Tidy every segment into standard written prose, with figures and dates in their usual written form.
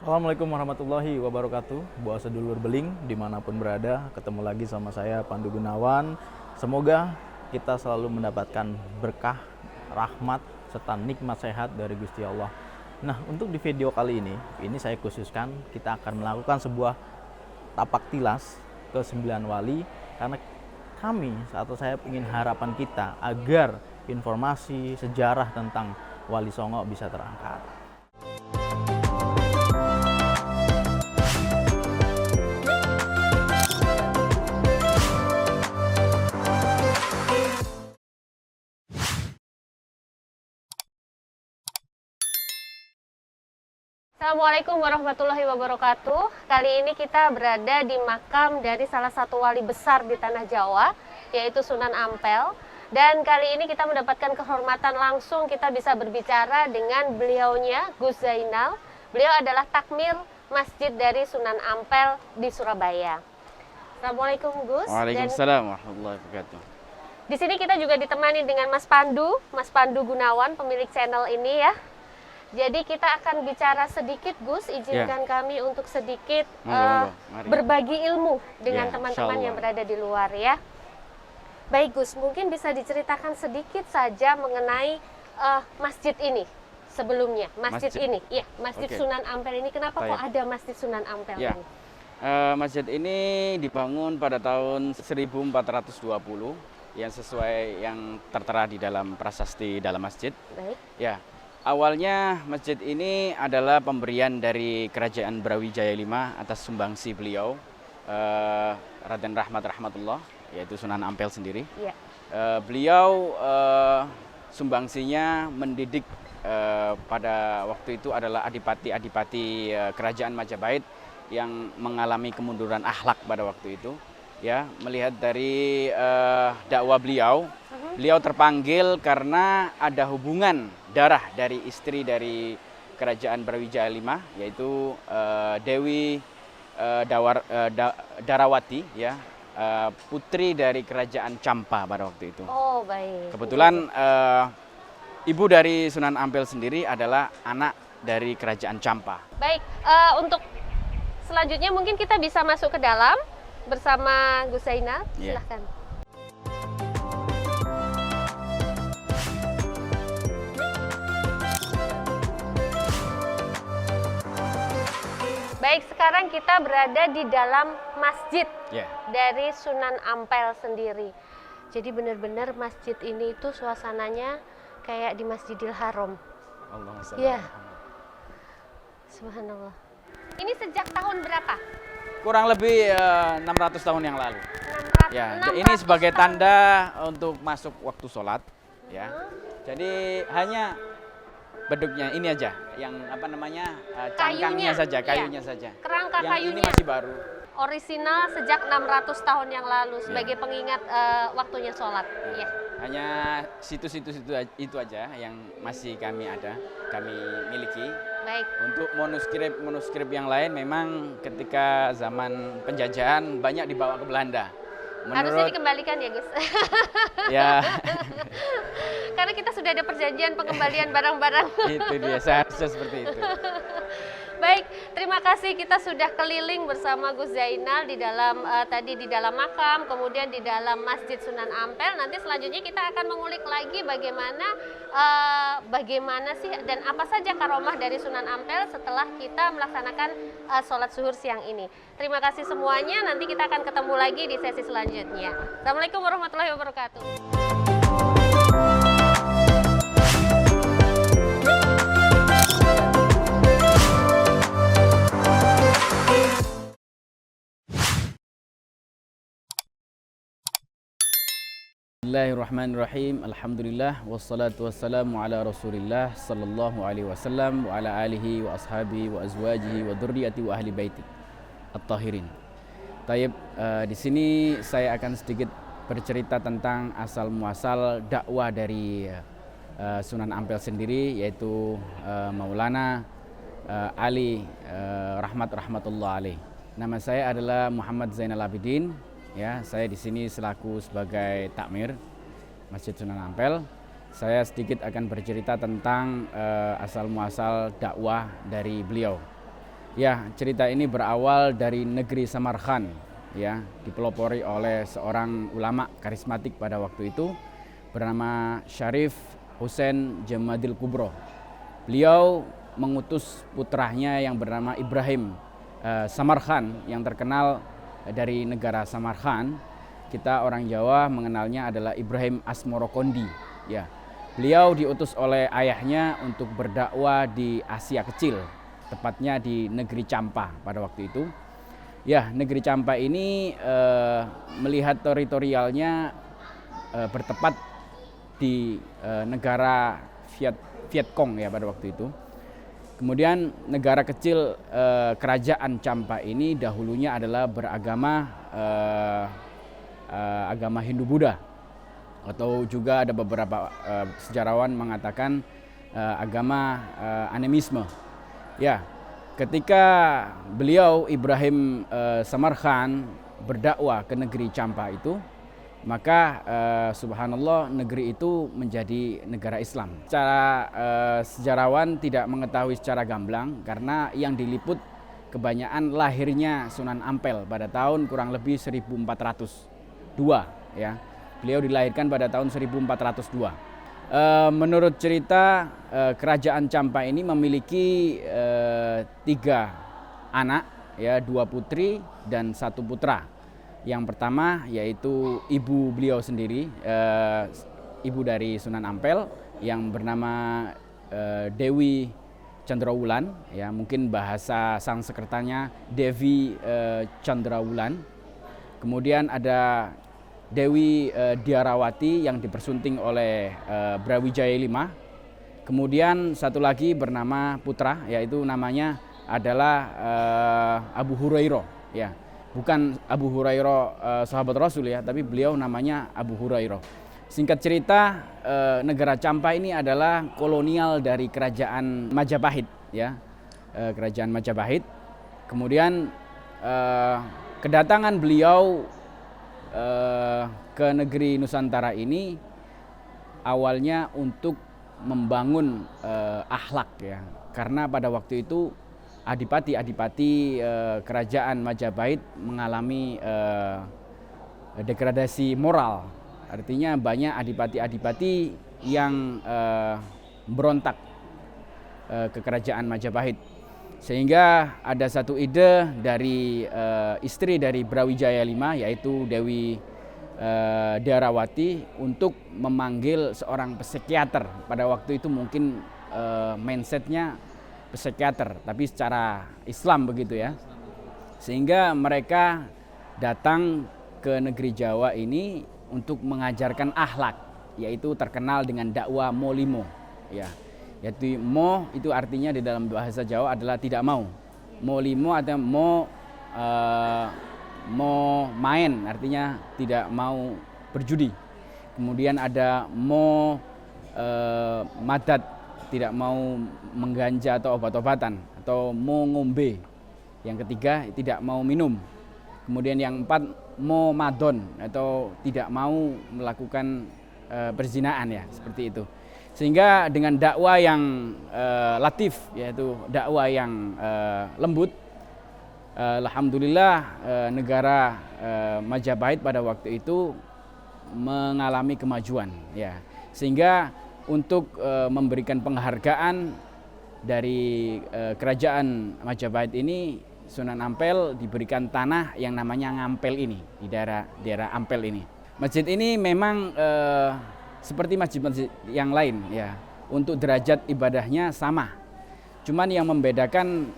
Assalamualaikum warahmatullahi wabarakatuh. Buat sedulur beling dimanapun berada, ketemu lagi sama saya Pandu Gunawan. Semoga kita selalu mendapatkan berkah, rahmat, serta nikmat sehat dari Gusti Allah. Nah, untuk di video kali ini saya khususkan kita akan melakukan sebuah tapak tilas ke 9 wali, karena kami atau saya ingin harapan kita agar informasi sejarah tentang Wali Songo bisa terangkat. Assalamualaikum warahmatullahi wabarakatuh. Kali ini kita berada di makam dari salah satu wali besar di tanah Jawa, yaitu Sunan Ampel. Dan kali ini kita mendapatkan kehormatan langsung kita bisa berbicara dengan beliaunya, Gus Zainal. Beliau adalah takmir masjid dari Sunan Ampel di Surabaya. Assalamualaikum Gus. Waalaikumsalam warahmatullahi wabarakatuh. Di sini kita juga ditemani dengan Mas Pandu Gunawan, pemilik channel ini ya. Jadi kita akan bicara sedikit, Gus. Izinkan kami untuk sedikit berbagi ilmu dengan teman-teman yang berada di luar ya. Baik, Gus. Mungkin bisa diceritakan sedikit saja mengenai masjid ini sebelumnya. Masjid ini, ya, Masjid Sunan Ampel ini. Kenapa kok ada Masjid Sunan Ampel ini? Masjid ini dibangun pada tahun 1420 yang sesuai yang tertera di dalam prasasti dalam masjid. Baik. Ya. Awalnya masjid ini adalah pemberian dari Kerajaan Brawijaya V atas sumbangsi beliau, Raden Rahmatullah, yaitu Sunan Ampel sendiri. Ya. Beliau sumbangsinya mendidik pada waktu itu adalah adipati Kerajaan Majapahit yang mengalami kemunduran akhlak pada waktu itu. Ya, melihat dari dakwah beliau terpanggil karena ada hubungan darah dari istri dari Kerajaan Brawijaya V, yaitu Dewi Darawati, ya, putri dari Kerajaan Campa pada waktu itu. Oh, baik. Kebetulan ibu dari Sunan Ampel sendiri adalah anak dari Kerajaan Campa. Baik, untuk selanjutnya mungkin kita bisa masuk ke dalam bersama Gus Zainal. Silahkan. Baik, sekarang kita berada di dalam masjid dari Sunan Ampel sendiri. Jadi benar-benar masjid ini itu suasananya kayak di Masjidil Haram. Ya. Subhanallah. Ini sejak tahun berapa? Kurang lebih 600 tahun yang lalu. 600 ini sebagai tanda untuk masuk waktu sholat. Ya. Jadi hanya beduknya ini aja, yang apa namanya, cangkangnya saja, kayunya saja. Kerangka yang kayunya. Ini masih baru. Orisinal sejak 600 tahun yang lalu sebagai pengingat waktunya sholat. Ya. Hanya situs-situs itu aja yang masih kami miliki. Baik. Untuk manuskrip yang lain memang ketika zaman penjajahan banyak dibawa ke Belanda. Harusnya dikembalikan ya, Gus. Ya. Karena kita sudah ada perjanjian pengembalian barang-barang. Itu dia, seharusnya seperti itu. Baik, terima kasih, kita sudah keliling bersama Gus Zainal di dalam tadi di dalam makam, kemudian di dalam Masjid Sunan Ampel. Nanti selanjutnya kita akan mengulik lagi bagaimana sih dan apa saja karomah dari Sunan Ampel setelah kita melaksanakan sholat zuhur siang ini. Terima kasih semuanya, nanti kita akan ketemu lagi di sesi selanjutnya. Assalamualaikum warahmatullahi wabarakatuh. Bismillahirrahmanirrahim. Alhamdulillah wassalatu wassalamu ala Rasulillah sallallahu alaihi wasallam wa ala alihi wa ashabihi wa azwajihi wa dzurriyyati wa ahli baiti at-tahirin. Tayyib, di sini saya akan sedikit bercerita tentang asal muasal dakwah dari Sunan Ampel sendiri, yaitu Maulana Ali rahmatullah alaih. Nama saya adalah Muhammad Zainal Abidin. Ya, saya di sini selaku sebagai takmir Masjid Sunan Ampel. Saya sedikit akan bercerita tentang asal muasal dakwah dari beliau. Ya, cerita ini berawal dari negeri Samarkand, ya, dipelopori oleh seorang ulama karismatik pada waktu itu bernama Syarif Hussein Jamadil Kubro. Beliau mengutus putranya yang bernama Ibrahim Samarkand yang terkenal dari negara Samarkand. Kita orang Jawa mengenalnya adalah Ibrahim Asmorokondi, ya. Beliau diutus oleh ayahnya untuk berdakwah di Asia Kecil, tepatnya di negeri Campa pada waktu itu. Ya, negeri Campa ini melihat teritorialnya bertepat di negara Vietcong ya pada waktu itu. Kemudian negara kecil kerajaan Campa ini dahulunya adalah beragama agama Hindu-Buddha, atau juga ada beberapa sejarawan mengatakan agama animisme. Ya, ketika beliau Ibrahim Samarkand berdakwah ke negeri Campa itu, maka subhanallah negeri itu menjadi negara Islam. Secara sejarawan tidak mengetahui secara gamblang karena yang diliput kebanyakan lahirnya Sunan Ampel pada tahun kurang lebih 1402 ya. Beliau dilahirkan pada tahun 1402. Menurut cerita kerajaan Campa ini memiliki 3 anak ya, 2 putri dan 1 putra. Yang pertama yaitu ibu beliau sendiri, ibu dari Sunan Ampel yang bernama Dewi Chandrawulan, ya mungkin bahasa Sanskertanya Devi Chandrawulan. Kemudian ada Dewi Diarawati yang dipersunting oleh Brawijaya V. Kemudian satu lagi bernama putra, yaitu namanya adalah Abu Hurairah, ya. Bukan Abu Hurairah sahabat Rasul ya, tapi beliau namanya Abu Hurairah. Singkat cerita, negara Campa ini adalah kolonial dari kerajaan Majapahit ya, kerajaan Majapahit. Kemudian kedatangan beliau ke negeri Nusantara ini awalnya untuk membangun akhlak ya, karena pada waktu itu adipati kerajaan Majapahit mengalami degradasi moral. Artinya banyak adipati-adipati yang berontak ke kerajaan Majapahit. Sehingga ada satu ide dari istri dari Brawijaya V, yaitu Dewi Diarawati, untuk memanggil seorang psikiater. Pada waktu itu mungkin mindsetnya psikiater, tapi secara Islam begitu ya. Sehingga mereka datang ke negeri Jawa ini untuk mengajarkan akhlak, yaitu terkenal dengan dakwah Molimo ya. Yaitu mo itu artinya di dalam bahasa Jawa adalah tidak mau. Molimo atau mo main, artinya tidak mau berjudi. Kemudian ada mo madat, tidak mau mengganja atau obat-obatan, atau mau ngombe. Yang ketiga tidak mau minum. Kemudian yang 4 mau madon, atau tidak mau melakukan perzinaan ya, seperti itu. Sehingga dengan dakwah yang latif, yaitu dakwah yang lembut, alhamdulillah negara Majapahit pada waktu itu mengalami kemajuan ya. Sehingga untuk memberikan penghargaan dari kerajaan Majapahit ini, Sunan Ampel diberikan tanah yang namanya Ngampel ini, di daerah Ampel ini. Masjid ini memang seperti masjid-masjid yang lain ya, untuk derajat ibadahnya sama. Cuman yang membedakan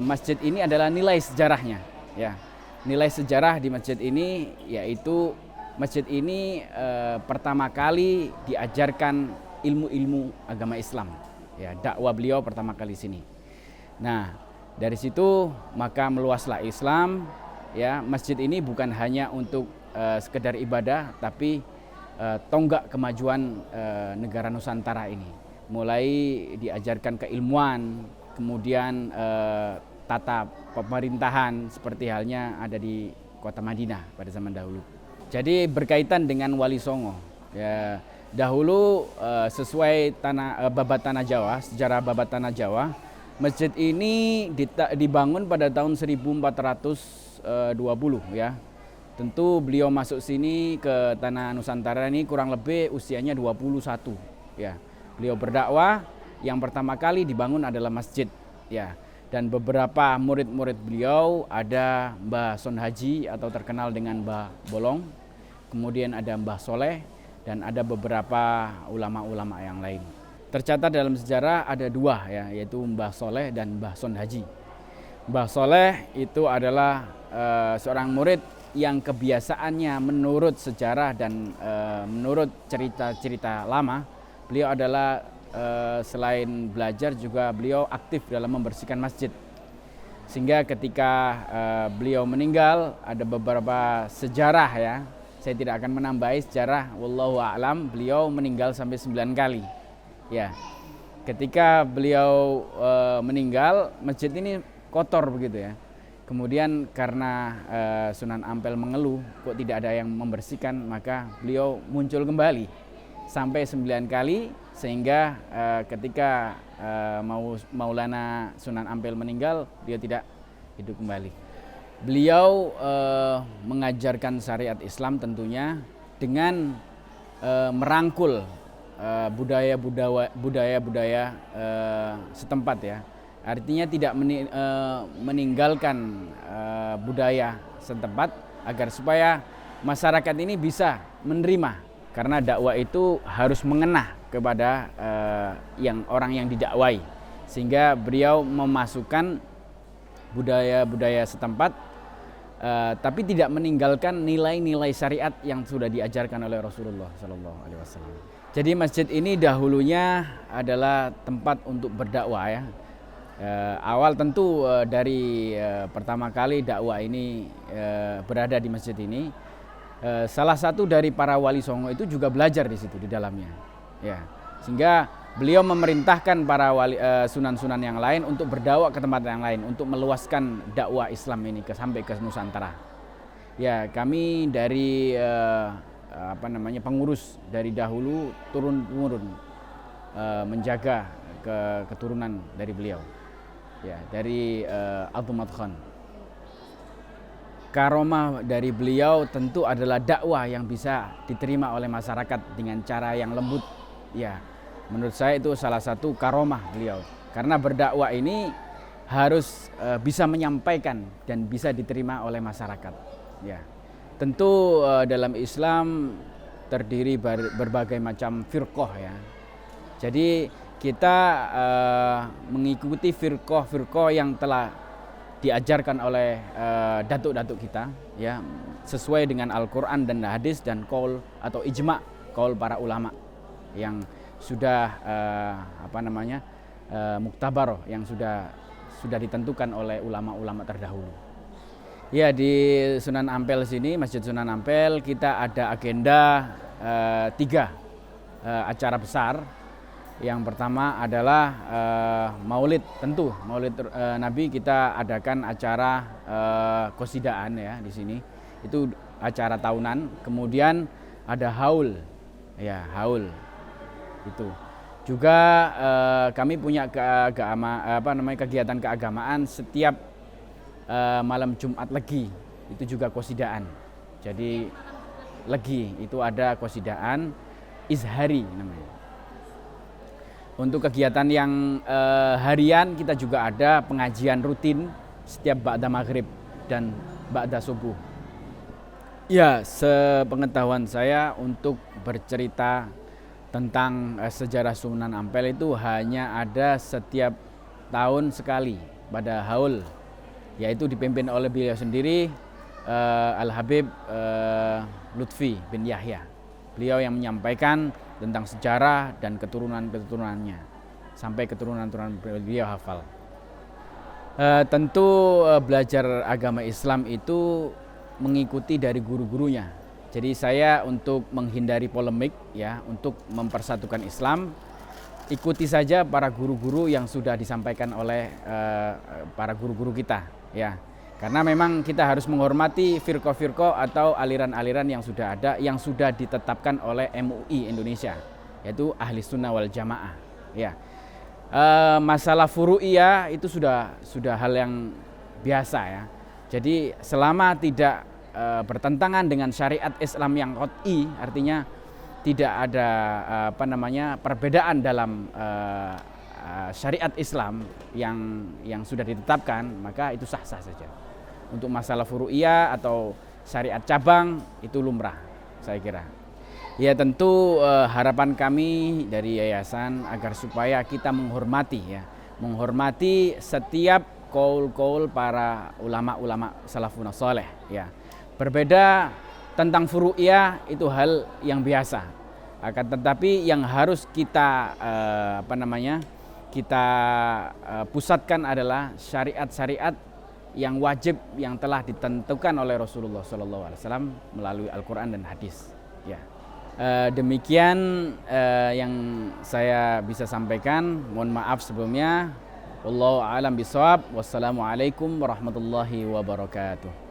masjid ini adalah nilai sejarahnya ya. Nilai sejarah di masjid ini yaitu masjid ini pertama kali diajarkan ilmu-ilmu agama Islam ya, dakwah beliau pertama kali sini. Nah, dari situ maka meluaslah Islam ya. Masjid ini bukan hanya untuk sekedar ibadah, tapi tonggak kemajuan negara Nusantara ini. Mulai diajarkan keilmuan, kemudian tata pemerintahan seperti halnya ada di kota Madinah pada zaman dahulu. Jadi berkaitan dengan Wali Songo ya. Dahulu sesuai babat tanah Jawa, sejarah babat tanah Jawa, Masjid ini dibangun pada tahun 1420 ya. Tentu beliau masuk sini ke tanah Nusantara ini kurang lebih usianya 21 ya. Beliau berdakwah, yang pertama kali dibangun adalah masjid ya. Dan beberapa murid-murid beliau ada Mbah Son Haji atau terkenal dengan Mbah Bolong, kemudian ada Mbah Soleh, dan ada beberapa ulama-ulama yang lain. Tercatat dalam sejarah ada dua ya, yaitu Mbah Soleh dan Mbah Son Haji. Mbah Soleh itu adalah seorang murid yang kebiasaannya menurut sejarah dan menurut cerita-cerita lama, beliau adalah selain belajar juga beliau aktif dalam membersihkan masjid. Sehingga ketika beliau meninggal ada beberapa sejarah ya. Saya tidak akan menambahi sejarah, wallahu a'lam, beliau meninggal sampai 9 kali. Ya. Ketika beliau meninggal, masjid ini kotor begitu ya. Kemudian karena Sunan Ampel mengeluh kok tidak ada yang membersihkan, maka beliau muncul kembali sampai 9 kali, sehingga ketika Maulana Sunan Ampel meninggal, dia tidak hidup kembali. Beliau mengajarkan syariat Islam tentunya dengan merangkul budaya-budaya setempat ya. Artinya tidak meninggalkan budaya setempat agar supaya masyarakat ini bisa menerima, karena dakwah itu harus mengena kepada orang yang didakwai, sehingga beliau memasukkan budaya-budaya setempat tapi tidak meninggalkan nilai-nilai syariat yang sudah diajarkan oleh Rasulullah SAW. Jadi masjid ini dahulunya adalah tempat untuk berdakwah ya. Awal tentu dari pertama kali dakwah ini berada di masjid ini, salah satu dari para wali songo itu juga belajar di situ di dalamnya, ya. Sehingga beliau memerintahkan para wali sunan-sunan yang lain untuk berdakwah ke tempat yang lain, untuk meluaskan dakwah Islam ini sampai ke Nusantara. Ya, kami dari pengurus dari dahulu turun-temurun menjaga keturunan dari beliau. Ya, dari Abdul Khan. Karomah dari beliau tentu adalah dakwah yang bisa diterima oleh masyarakat dengan cara yang lembut. Ya, menurut saya itu salah satu karomah beliau. Karena berdakwah ini harus bisa menyampaikan dan bisa diterima oleh masyarakat. Ya, tentu dalam Islam terdiri berbagai macam firqah ya. Jadi kita mengikuti firqah yang telah diajarkan oleh datuk-datuk kita ya, sesuai dengan Al-Qur'an dan hadis dan qaul atau ijma' qaul para ulama yang sudah muktabar, yang sudah ditentukan oleh ulama-ulama terdahulu. Ya, di Sunan Ampel sini, Masjid Sunan Ampel, kita ada agenda 3 acara besar. Yang pertama adalah Maulid, tentu Maulid Nabi. Kita adakan acara qasidaan ya di sini. Itu acara tahunan. Kemudian ada haul. Ya, haul. Itu. Juga kami punya kegiatan keagamaan setiap malam Jumat Legi. Itu juga qasidaan. Jadi Legi itu ada qasidaan izhari namanya. Untuk kegiatan yang harian kita juga ada pengajian rutin setiap ba'da maghrib dan ba'da subuh. Ya, sepengetahuan saya untuk bercerita tentang sejarah Sunan Ampel itu hanya ada setiap tahun sekali pada haul, yaitu dipimpin oleh beliau sendiri, Al-Habib Lutfi bin Yahya. Beliau yang menyampaikan tentang sejarah dan keturunan-keturunannya sampai keturunan-keturunan beliau hafal. Tentu belajar agama Islam itu mengikuti dari guru-gurunya. Jadi saya untuk menghindari polemik ya, untuk mempersatukan Islam, ikuti saja para guru-guru yang sudah disampaikan oleh para guru-guru kita ya. Karena memang kita harus menghormati firqah-firqah atau aliran-aliran yang sudah ada, yang sudah ditetapkan oleh MUI Indonesia, yaitu Ahli Sunnah wal Jamaah. Ya. Masalah furu'iyah itu sudah hal yang biasa ya. Jadi selama tidak bertentangan dengan syariat Islam yang qat'i, artinya tidak ada perbedaan dalam syariat Islam yang sudah ditetapkan, maka itu sah-sah saja. Untuk masalah furu'iyah atau syariat cabang itu lumrah, saya kira. Ya tentu harapan kami dari yayasan agar supaya kita menghormati setiap qaul-qaul para ulama-ulama salafun saleh ya. Berbeda tentang furu'iyah itu hal yang biasa. Akan tetapi yang harus kita pusatkan adalah syariat-syariat yang wajib yang telah ditentukan oleh Rasulullah SAW melalui Al-Qur'an dan hadis ya. Demikian yang saya bisa sampaikan. Mohon maaf sebelumnya. Wallahu a'lam bishawab. Wassalamualaikum warahmatullahi wabarakatuh.